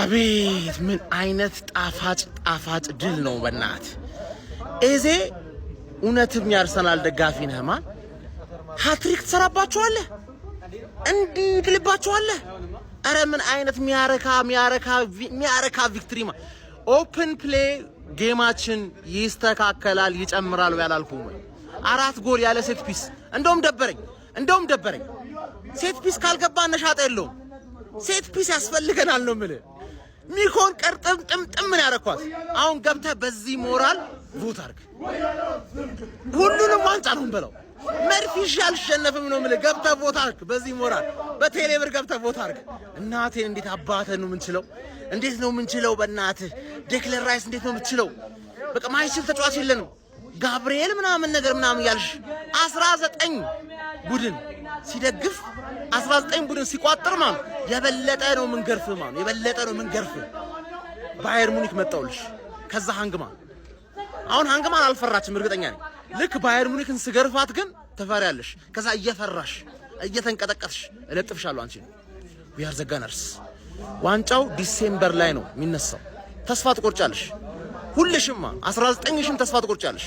አቤት ምን አይነት ጣፋጭ ድል ነው በእናት ኤዜ እውነትም ያርሰናል ደጋፊ ነህ ማን ሃትሪክ ተሰራባቸዋለህ እንዲህ ትልባቸዋለህ አረ ምን አይነት ሚያረካ ቪክትሪ ማ ኦፕን ፕሌይ ጌማችን ይስተካከላል ይጨምራል ያላልኩም አራት ጎል ያለ ሴት ፒስ እንደውም ደበረኝ ሴት ፒስ ካልገባ ነሻጣ የለውም ሴት ፒስ ያስፈልገናል ነው ማለት ሚኮን ቀርጥም ጥምጥም ምን ያረኳት አሁን ገብተ በዚህ ሞራል ቮት አርግ ሁሉንም ዋንጫ ነው በለው መርፊሽ ያልሸነፈም ነው ማለት ገብተ ቮት አርግ በዚህ ሞራል በቴሌብር ገብተ ቮት አርግ እናቴን እንዴት አባተ ነው ምንችለው በእናትህ ዴክለር ራይስ እንዴት ነው ምንችለው በቃ ማይችል ተጫዋች የለንም ጋብሪኤል ምናምን ያልሽ 19 ቡድን ሲደግፍ 19 ቡድን ሲቋጥር ማን የበለጠ ነው ምንገርፍ ባየር ሙኒክ መጣውልሽ ከዛ ሃንግማን አሁን ሃንግማን አልፈራችም እርግጠኛ ነኝ ልክ ባየር ሙኒክን ስገርፋት ግን ተፈሪያለሽ ከዛ እየፈራሽ እየተንቀጠቀጥሽ እለጥፍሻለሁ አንቺ we are the gunners ዋንጫው ዲሴምበር ላይ ነው የሚነሳው ተስፋ ትቆርጫለሽ ሁልሽማ 19 ተስፋ ትቆርጫለሽ